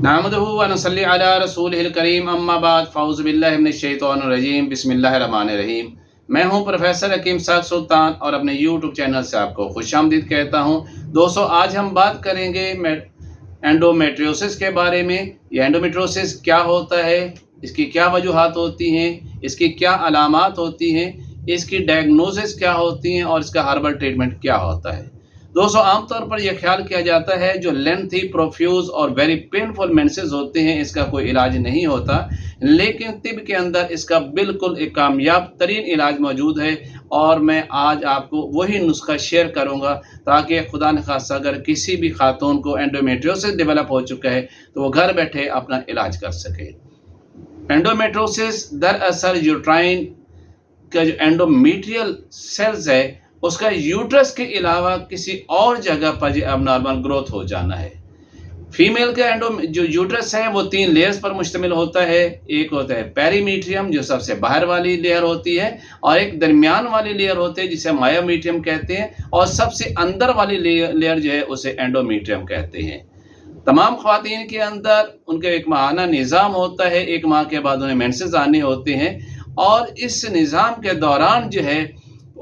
नहमदुहु व नसल्ली अला रसूलिहिल करीम अम्मा बाद फ़ाउज़ु बिल्लाहि मिनश शैतानिर रजीम बिस्मिल्लाहिर रहमानिर रहीम। मैं हूं प्रोफेसर हकीम साद सुल्तान और अपने यूट्यूब चैनल से आपको खुशामदीद कहता हूं। दोस्तों, आज हम बात करेंगे एंडोमेट्रियोसिस के बारे में। ये एंडोमेट्रियोसिस क्या होता है, इसकी क्या वजूहात होती हैं, इसकी क्या अलामात होती हैं, इसकी डायग्नोसिस क्या होती हैं और इसका हर्बल ट्रीटमेंट क्या होता है। दोस्तों, आमतौर पर यह ख्याल किया जाता है जो लेंथी, प्रोफ्यूज और वेरी पेनफुल मेंसेस होते हैं इसका कोई इलाज नहीं होता, लेकिन तिब के अंदर इसका बिल्कुल एक कामयाब तरीन इलाज मौजूद है। और मैं आज आपको वही नुस्खा शेयर करूंगा ताकि खुदा न खास्ता अगर किसी भी खातून को एंडोमेट्रियोसिस डेवलप हो चुका है तो वो घर बैठे अपना इलाज कर सके। एंडोमेट्रियोसिस दरअसल यूट्राइन का जो एंडोमेट्रियल सेल्स है उसका यूट्रस के अलावा किसी और जगह पर अबनॉर्मल ग्रोथ हो जाना है। फीमेल का जो यूट्रस है वो 3 लेयर्स पर मुश्तमिल होता है। एक होता है पेरीमीट्रियम जो सबसे बाहर वाली लेयर होती है, और एक दरमियान वाली लेयर होती है जिसे मायोमीट्रियम कहते हैं, और सबसे अंदर वाली लेयर जो है उसे एंडोमेट्रियम कहते हैं। तमाम ख्वातीन के अंदर उनका एक माहाना निज़ाम होता है, 1 माह के बाद उन्हें मेंसेस आने होते हैं, और इस निज़ाम के दौरान जो है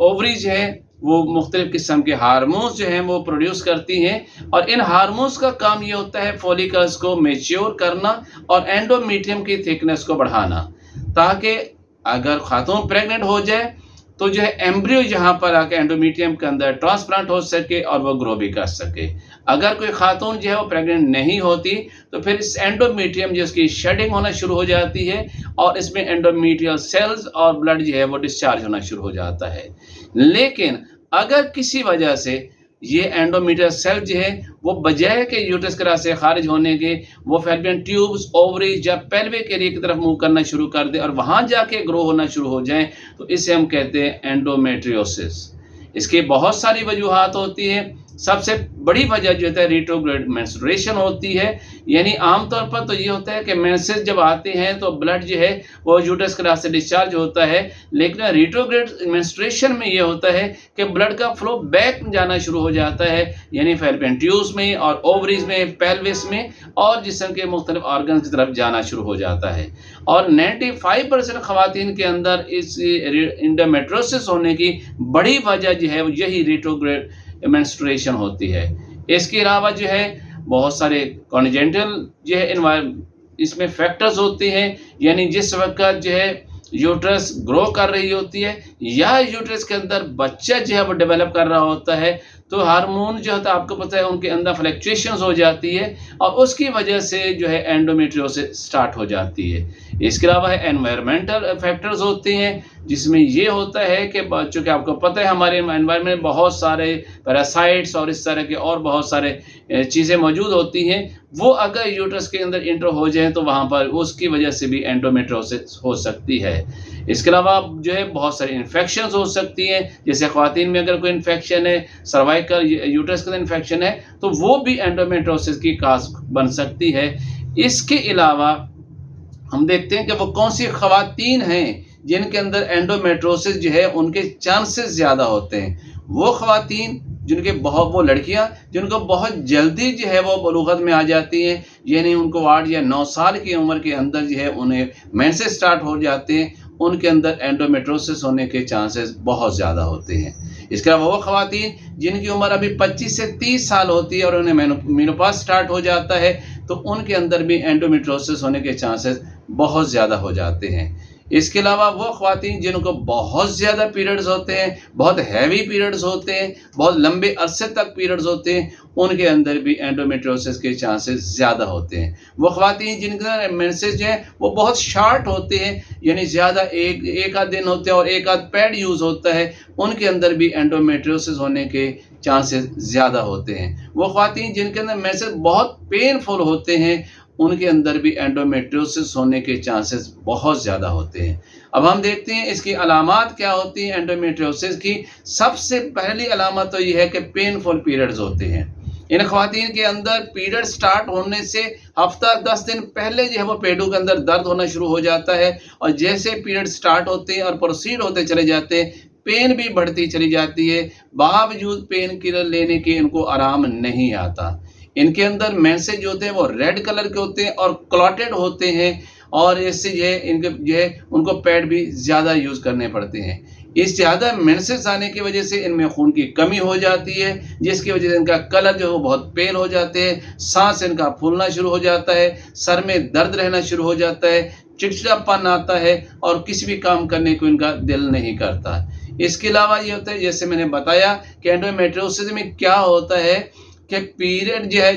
ओवरी जो है वो मुख्तलिफ किस्म के हार्मोन्स जो हैं वो प्रोड्यूस करती हैं, और इन हार्मोन्स का काम ये होता है फॉलिकल्स को मैच्योर करना और एंडोमेट्रियम की थिकनेस को बढ़ाना, ताकि अगर खातून प्रेग्नेंट हो जाए तो जो है एम्ब्रियो यहाँ पर आकर एंडोमेट्रियम के अंदर ट्रांसप्लांट हो सके और वो ग्रो भी कर सके। अगर कोई खातून जो है वो प्रेग्नेंट नहीं होती तो फिर इस एंडोमेट्रियम जिसकी शेडिंग होना शुरू हो जाती है और इसमें एंडोमेट्रियल सेल्स और ब्लड जो है वो डिस्चार्ज होना शुरू हो जाता है। लेकिन अगर किसी वजह से ये एंडोमेट्रियल सेल जो है वो बजाय के यूट्रस के रास्ते खारिज होने के वो फैल्लोपियन ट्यूब्स, ओवरीज या पेल्विक एरिया की तरफ मूव करना शुरू कर दे और वहाँ जाके ग्रो होना शुरू हो जाए तो इसे हम कहते हैं एंडोमेट्रियोसिस। इसकी बहुत सारी वजूहात होती है। सबसे बड़ी वजह जो है रिट्रोग्रेड मेंस्ट्रुएशन होती है, यानी आमतौर पर तो ये होता है कि मेंसेस जब आते हैं तो ब्लड जो है वो यूट्रस के रास्ते डिस्चार्ज होता है, लेकिन रिट्रोग्रेड मेंस्ट्रुएशन में ये होता है कि ब्लड का फ्लो बैक जाना शुरू हो जाता है, यानी फैल्लोपियन ट्यूब्स में और ओवरीज में, पेल्विस में और जिस्म के मुख्तलिफ ऑर्गन्स की तरफ जाना शुरू हो जाता है। और 95% खवातीन के अंदर इस एंडोमेट्रियोसिस होने की बड़ी वजह जो है यही रिट्रोग्रेड मेंस्ट्रुएशन होती है। इसके अलावा जो है बहुत सारे कॉन्जेंटल जो है इसमें फैक्टर्स होते हैं, यानी जिस वक्त जो है यूट्रस ग्रो कर रही होती है या यूट्रस के अंदर बच्चा जो है वो डेवलप कर रहा होता है तो हार्मोन जो होता है आपको पता है उनके अंदर फ्लक्चुएशंस हो जाती है और उसकी वजह से जो है एंडोमेट्रियोसिस स्टार्ट हो जाती है। इसके अलावा एनवायरमेंटल फैक्टर्स होते हैं जिसमें ये होता है कि चूँकि आपको पता है हमारे एनवायरनमेंट में बहुत सारे पैरासाइट्स और इस तरह के और बहुत सारे चीज़ें मौजूद होती हैं, वो अगर यूट्रस के अंदर इंटर हो जाए तो वहाँ पर उसकी वजह से भी एंडोमेट्रियोसिस हो सकती है। इसके अलावा जो है बहुत सारी इन्फेक्शंस हो सकती हैं, जैसे ख्वातीन में अगर कोई इन्फेक्शन है, सर्वाइकल यूट्रस का इन्फेक्शन है तो वो भी एंडोमेट्रियोसिस की काज बन सकती है। इसके अलावा हम देखते हैं कि वो कौन सी ख्वातीन हैं जिनके अंदर एंडोमेट्रियोसिस जो है उनके चांसेस ज़्यादा होते हैं। वो ख्वातीन जिनके वो लड़कियां जिनको बहुत जल्दी जो है वो बलूगत में आ जाती हैं, यानी उनको 8 या 9 साल की उम्र के अंदर जो है उन्हें मेंसेस स्टार्ट हो जाते हैं, उनके अंदर एंडोमेट्रियोसिस होने के चांसेस बहुत ज़्यादा होते हैं। इसके अलावा वो ख़वातीन जिनकी उम्र अभी 25 से 30 साल होती है और उन्हें मेनोपॉज स्टार्ट हो जाता है तो उनके अंदर भी एंडोमेट्रियोसिस होने के चांसेस बहुत ज़्यादा हो जाते हैं। इसके अलावा वो ख्वातीन जिनको बहुत ज़्यादा पीरियड्स होते हैं, बहुत हैवी पीरियड्स होते हैं, बहुत लंबे अरसे तक पीरियड्स होते हैं, उनके अंदर भी एंडोमेट्रियोसिस के चांसेस ज़्यादा होते हैं। वो ख्वातीन जिनके मेंसेस जो हैं वो बहुत शार्ट होते हैं, यानी ज़्यादा एक आध दिन होते हैं और एक आध पैड यूज़ होता है, उनके अंदर भी एंडोमेट्रियोसिस होने के चांसेस ज़्यादा होते हैं। वो ख्वातीन जिनके अंदर मेंसेस बहुत पेनफुल होते हैं उनके अंदर भी एंडोमेट्रियोसिस होने के चांसेस बहुत ज़्यादा होते हैं। अब हम देखते हैं इसकी अलामात क्या होती हैं एंडोमेट्रियोसिस की। सबसे पहली अलामत तो ये है कि पेनफुल पीरियड्स होते हैं। इन ख्वातीन के अंदर पीरियड स्टार्ट होने से हफ्ता 10 दिन पहले जो है वो पेडू के अंदर दर्द होना शुरू हो जाता है, और जैसे पीरियड स्टार्ट होते हैं और प्रोसीड होते चले जाते हैं पेन भी बढ़ती चली जाती है, बावजूद पेन किलर लेने के इनको आराम नहीं आता। इनके अंदर मेंसेस जो होते हैं वो रेड कलर के होते हैं और क्लॉटेड होते हैं, और इससे जो है इनके जो है उनको पैड भी ज़्यादा यूज़ करने पड़ते हैं। इस ज़्यादा मेंसेस आने की वजह से इनमें खून की कमी हो जाती है, जिसकी वजह से इनका कलर जो है वो बहुत पेल हो जाते हैं, सांस इनका फूलना शुरू हो जाता है, सर में दर्द रहना शुरू हो जाता है, चिड़चिड़ापन आता है और किसी भी काम करने को इनका दिल नहीं करता। इसके अलावा ये होता है, जैसे मैंने बताया कि एंडोमेट्रियोसिस में क्या होता है कि पीरियड जो है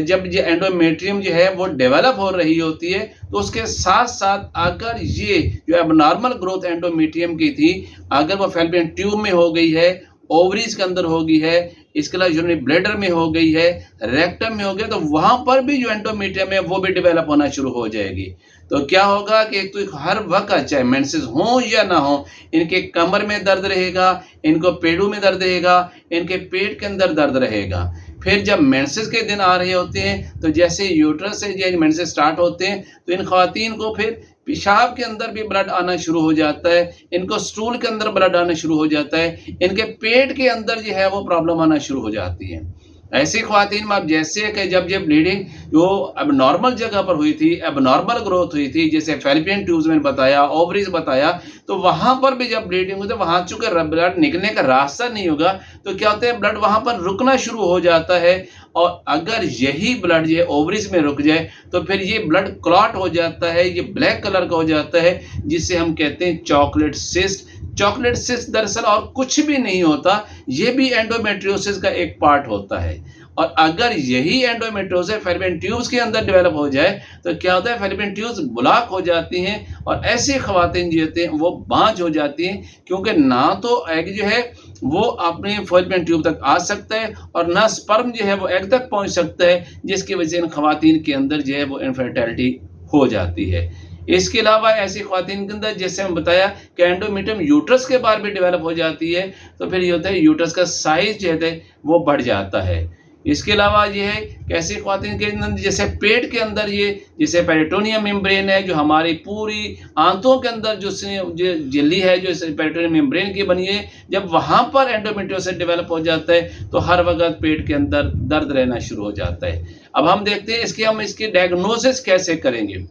जब ये एंडोमेट्रियम जो है वो डेवलप हो रही होती है, तो उसके साथ साथ अगर ये जो एबनॉर्मल ग्रोथ एंडोमेट्रियम की थी, अगर वो फैलोपियन ट्यूब में हो गई है, ओवरीज के अंदर हो गई है, इसके अलावा यूरिनरी ब्लैडर में हो गई है, रेक्टम में हो गया, तो वहां पर भी जो एंडोमेट्रियम है वो भी डेवलप होना शुरू हो जाएगी। तो क्या होगा कि एक तो हर वक्त चाहे मेंसेस हो या ना हो, इनके कमर में दर्द रहेगा, इनको पेड़ों में दर्द रहेगा, इनके पेट के अंदर दर्द रहेगा। फिर जब मेंसेस के दिन आ रहे होते हैं, तो जैसे यूट्रस से जो मेंसेस स्टार्ट होते हैं, तो इन खवातीन को फिर पेशाब के अंदर भी ब्लड आना शुरू हो जाता है, इनको स्टूल के अंदर ब्लड आना शुरू हो जाता है, इनके पेट के अंदर जो है वो प्रॉब्लम आना शुरू हो जाती है। ऐसी ख्वातीन में अब जैसे कि जब ये ब्लीडिंग जो अब नॉर्मल जगह पर हुई थी, अब नॉर्मल ग्रोथ हुई थी, जैसे फैलोपियन ट्यूब्स में बताया, ओवरीज बताया, तो वहां पर भी जब ब्लीडिंग हुई तो वहां चूंकि ब्लड निकलने का रास्ता नहीं होगा, तो क्या होता है ब्लड वहां पर रुकना शुरू हो जाता है। और अगर यही ब्लड ये ओवरीज में रुक जाए तो फिर ये ब्लड क्लॉट हो जाता है, ये ब्लैक कलर का हो जाता है, जिसे हम कहते हैं चॉकलेट सिस्ट। चॉकलेट सिस्ट दरअसल और कुछ भी नहीं होता, ये भी एंडोमेट्रियोसिस का एक पार्ट होता है। और अगर यही एंडोमेट्रियोसिस फैलोपियन ट्यूब्स के अंदर डेवलप हो जाए तो क्या होता है, फैलोपियन ट्यूब्स ब्लॉक हो जाती हैं और ऐसी खवातीन जो होती हैं वो बांझ हो जाती हैं, क्योंकि ना तो एग जो है वो अपने फैलोपियन ट्यूब तक आ सकता है और ना स्पर्म जो है वो एग तक पहुंच सकता है, जिसकी वजह से इन खवातीन के अंदर जो है वो इनफर्टिलिटी हो जाती है। इसके अलावा ऐसी ख्वातीन के अंदर जैसे हम बताया कि एंडोमेट्रियम यूट्रस के बाहर भी डेवलप हो जाती है, तो फिर ये होता है यूट्रस का साइज जो है वो बढ़ जाता है। इसके अलावा ये है कि ऐसी ख्वातीन के अंदर जैसे पेट के अंदर ये जैसे पेरिटोनियम मेम्ब्रेन है, जो हमारी पूरी आंतों के अंदर जो झिल्ली है जो पेरिटोनियम मेम्ब्रेन की बनी है, जब वहाँ पर एंडोमेट्रियोसिस डेवलप हो जाता है तो हर वक्त पेट के अंदर दर्द रहना शुरू हो जाता है। अब हम देखते हैं हम इसकी डायग्नोसिस कैसे करेंगे।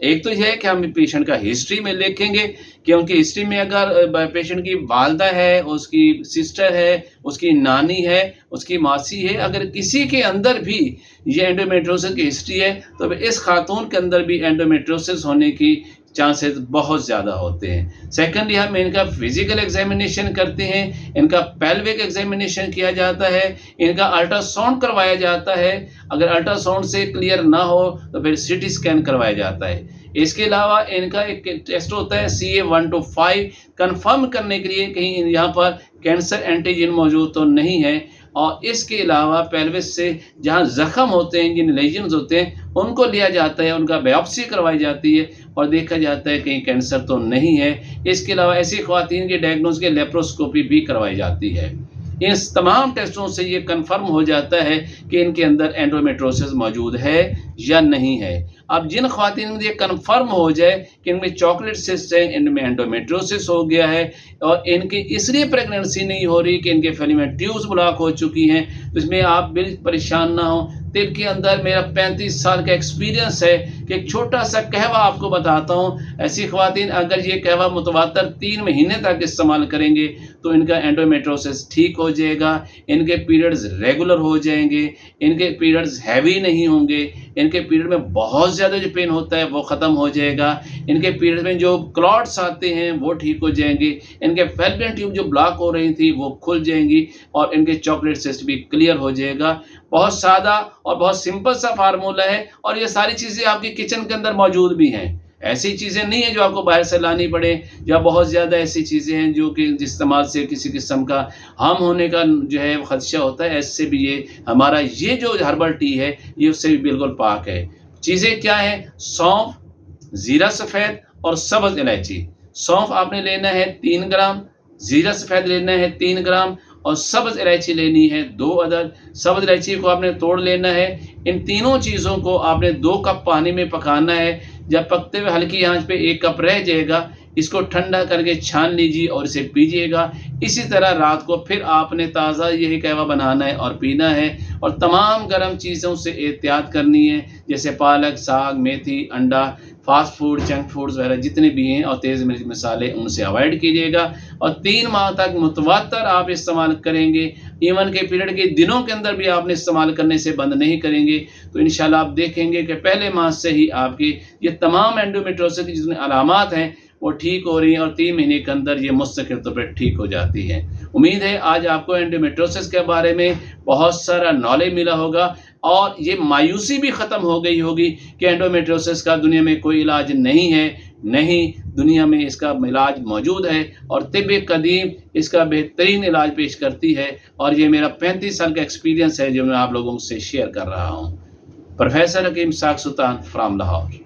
एक तो यह है कि हम पेशेंट का हिस्ट्री में लिखेंगे कि उनकी हिस्ट्री में अगर पेशेंट की वालदा है, उसकी सिस्टर है, उसकी नानी है, उसकी मासी है, अगर किसी के अंदर भी ये एंडोमेट्रियोसिस की हिस्ट्री है तो इस खातून के अंदर भी एंडोमेट्रियोसिस होने की चांसेस बहुत ज़्यादा होते हैं। सेकेंडली हम इनका फिजिकल एग्जामिनेशन करते हैं, इनका पेल्विक एग्जामिनेशन किया जाता है, इनका अल्ट्रासाउंड करवाया जाता है, अगर अल्ट्रासाउंड से क्लियर ना हो तो फिर सीटी स्कैन करवाया जाता है। इसके अलावा इनका एक टेस्ट होता है CA-125 कंफर्म करने के लिए कहीं यहाँ पर कैंसर एंटीजन मौजूद तो नहीं है। और इसके अलावा पेल्विस से जहाँ जख्म होते हैं, जिन लेजन्स होते हैं, उनको लिया जाता है, उनका बायोप्सी करवाई जाती है और देखा जाता है कहीं कैंसर तो नहीं है। इसके अलावा ऐसी ख्वातीन की डायग्नोस के लेप्रोस्कोपी भी करवाई जाती है। इन तमाम टेस्टों से ये कंफर्म हो जाता है कि इनके अंदर एंडोमेट्रियोसिस मौजूद है या नहीं है। अब जिन ख्वातीन में ये कंफर्म हो जाए कि इनमें चॉकलेट सिस्ट है, इनमें एंडोमेट्रियोसिस हो गया है और इनकी इसलिए प्रेगनेंसी नहीं हो रही कि इनके फैलोपियन ट्यूब्स ब्लॉक हो चुकी हैं, तो इसमें आप बिल्कुल परेशान ना हो। तिब के अंदर मेरा 35 साल का एक्सपीरियंस है कि एक छोटा सा कहवा आपको बताता हूँ। ऐसी ख्वातीन अगर ये कहवा मुतवातर 3 महीने तक इस्तेमाल करेंगे तो इनका एंडोमेट्रियोसिस ठीक हो जाएगा, इनके पीरियड्स रेगुलर हो जाएंगे, इनके पीरियड्स हैवी नहीं होंगे, इनके पीरियड में बहुत ज़्यादा जो पेन होता है वो ख़त्म हो जाएगा, इनके पीरियड में जो क्लॉट्स आते हैं वो ठीक हो जाएंगे, इनके फैलोपियन ट्यूब जो ब्लॉक हो रही थी वो खुल जाएंगी और इनके चॉकलेट सिस्ट भी क्लियर हो जाएगा। बहुत सादा और बहुत सिंपल सा फार्मूला है और ये सारी चीज़ें आपकी किचन के अंदर मौजूद भी हैं। ऐसी चीज़ें नहीं है जो आपको बाहर से लानी पड़े, या बहुत ज़्यादा ऐसी चीज़ें हैं जो कि इस्तेमाल से किसी किस्म का हार्म होने का जो है खदशा होता है। ऐसे भी ये हमारा ये जो हर्बल टी है ये उससे भी बिल्कुल पाक है। चीज़ें क्या हैं? सौंफ, ज़ीरा सफ़ेद और सब्ज़ इलायची। सौंफ आपने लेना है 3 ग्राम, ज़ीरा सफ़ेद लेना है 3 ग्राम और सब्ज़ इलायची लेनी है 2 अदद। सब्ज़ इलायची को आपने तोड़ लेना है। इन तीनों चीज़ों को आपने 2 कप पानी में पकाना है। जब पकते हुए हल्की आंच पे 1 कप रह जाएगा, इसको ठंडा करके छान लीजिए और इसे पीजिएगा। इसी तरह रात को फिर आपने ताज़ा यही कहवा बनाना है और पीना है। और तमाम गर्म चीज़ों से एहतियात करनी है, जैसे पालक, साग, मेथी, अंडा, फास्ट फूड, जंक फूड्स वगैरह जितने भी हैं और तेज़ मिर्च मसाले, उनसे अवॉइड कीजिएगा। और 3 माह तक मुतवातर आप इस्तेमाल करेंगे, ईवन के पीरियड के दिनों के अंदर भी आपने इस्तेमाल करने से बंद नहीं करेंगे, तो इंशाल्लाह आप देखेंगे कि पहले माह से ही आपकी ये तमाम एंडोमेट्रियोसिस की जितनी अलामात हैं वो ठीक हो रही हैं और 3 महीने के अंदर ये मुस्तकिल तौर पर ठीक हो जाती हैं। उम्मीद है आज आपको एंडोमेट्रियोसिस के बारे में बहुत सारा नॉलेज मिला होगा और ये मायूसी भी ख़त्म हो गई होगी कि एंडोमेट्रियोसिस का दुनिया में कोई इलाज नहीं है। नहीं, दुनिया में इसका इलाज मौजूद है और तिब्ब कदीम इसका बेहतरीन इलाज पेश करती है। और ये मेरा 35 साल का एक्सपीरियंस है जो मैं आप लोगों से शेयर कर रहा हूँ। प्रोफेसर हकीम साख सुल्तान फ्राम लाहौर।